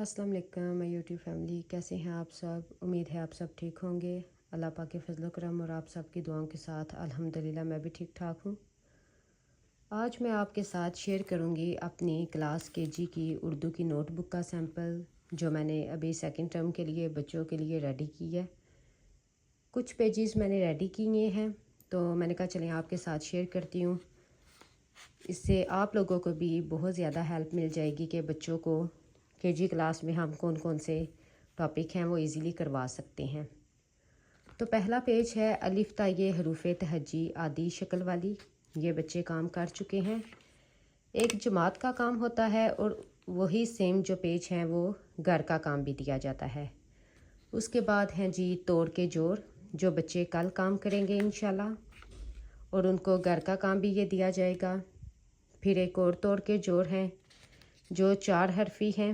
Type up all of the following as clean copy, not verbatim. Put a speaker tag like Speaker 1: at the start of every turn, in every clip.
Speaker 1: अस्सलाम वालेकुम my YouTube family, कैसे हैं आप सब। उम्मीद है आप सब ठीक होंगे। अल्लाह पाक के फजल करम और आप सब की दुआओं के साथ अल्हम्दुलिल्लाह मैं भी ठीक ठाक हूँ। आज मैं आपके साथ शेयर करूँगी अपनी क्लास केजी की उर्दू की नोटबुक का सैंपल, जो मैंने अभी सेकंड टर्म के लिए बच्चों के लिए रेडी की है। कुछ पेजेस मैंने रेडी किए हैं, तो मैंने कहा चलें आपके साथ शेयर करती हूँ। इससे आप लोगों को भी बहुत ज़्यादा हेल्प मिल जाएगी कि बच्चों को केजी क्लास में हम कौन कौन से टॉपिक हैं वो इजीली करवा सकते हैं। तो पहला पेज है अलिफ ताये हरूफ तहजी आदि शक्ल वाली। ये बच्चे काम कर चुके हैं। एक जमात का काम होता है और वही सेम जो पेज हैं वो घर का काम भी दिया जाता है। उसके बाद हैं जी तोड़ के जोड़, जो बच्चे कल काम करेंगे इंशाल्लाह, और उनको घर का काम भी ये दिया जाएगा। फिर एक और तोड़ के जोड़ हैं जो 4 हरफी हैं,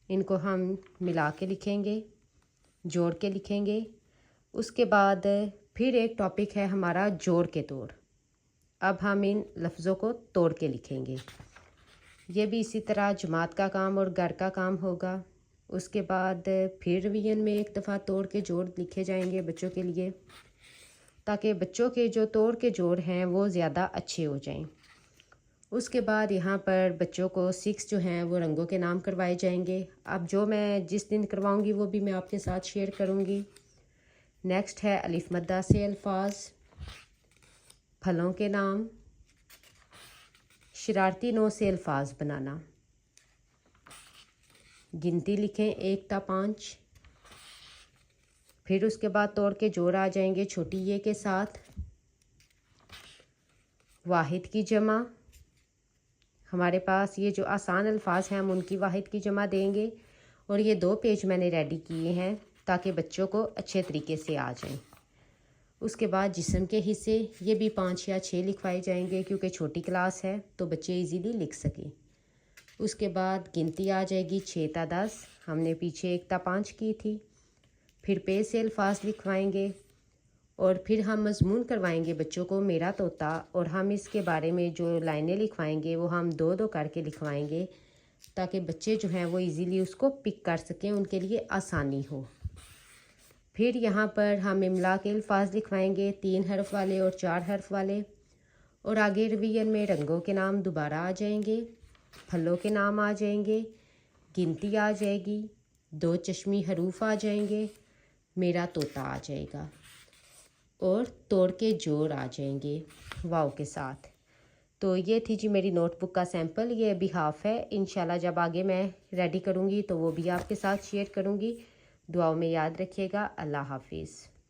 Speaker 1: इनको हम मिला के लिखेंगे, जोड़ के लिखेंगे। उसके बाद फिर एक टॉपिक है हमारा जोड़ के तोड़। अब हम इन लफ्ज़ों को तोड़ के लिखेंगे। ये भी इसी तरह जमात का काम और घर का काम होगा। उसके बाद फिर रिवीजन में एक दफ़ा तोड़ के जोड़ लिखे जाएंगे बच्चों के लिए, ताकि बच्चों के जो तोड़ के जोड़ हैं वो ज़्यादा अच्छे हो जाएं। उसके बाद यहाँ पर बच्चों को 6 जो हैं वो रंगों के नाम करवाए जाएंगे। अब जो मैं जिस दिन करवाऊँगी वो भी मैं आपके साथ शेयर करूँगी। नेक्स्ट है अलिफ मद्दा से अल्फाज, फलों के नाम, शरारती नौ से अल्फाज बनाना, गिनती लिखें 1 ता 5। फिर उसके बाद तोड़ के जोड़ आ जाएंगे छोटी ये के साथ, वाहिद की जमा। हमारे पास ये जो आसान अल्फाज हैं हम उनकी वाहिद की जमा देंगे। और ये 2 पेज मैंने रेडी किए हैं ताकि बच्चों को अच्छे तरीके से आ जाएं। उसके बाद जिस्म के हिस्से, ये भी 5 या 6 लिखवाए जाएंगे क्योंकि छोटी क्लास है तो बच्चे इजीली लिख सकें। उसके बाद गिनती आ जाएगी 6 ता 10, हमने पीछे 1 ता 5 की थी। फिर पे से अल्फाज लिखवाएंगे और फिर हम मजमून करवाएंगे बच्चों को मेरा तोता, और हम इसके बारे में जो लाइनें लिखवाएंगे वो हम 2-2 करके लिखवाएंगे ताकि बच्चे जो हैं वो इजीली उसको पिक कर सकें, उनके लिए आसानी हो। फिर यहाँ पर हम इमला के अल्फाज लिखवाएंगे 3 हर्फ वाले और 4 हर्फ वाले। और आगे रिवीजन में रंगों के नाम दोबारा आ जाएंगे, फलों के नाम आ जाएंगे, गिनती आ जाएगी, 2 चश्मी हरूफ आ जाएंगे, मेरा तोता आ जाएगा, और तोड़ के जोड़ आ जाएंगे वाव के साथ। तो ये थी जी मेरी नोटबुक का सैंपल। ये अभी हाफ़ है, इंशाल्लाह जब आगे मैं रेडी करूँगी तो वो भी आपके साथ शेयर करूँगी। दुआओं में याद रखिएगा। अल्लाह हाफिज़।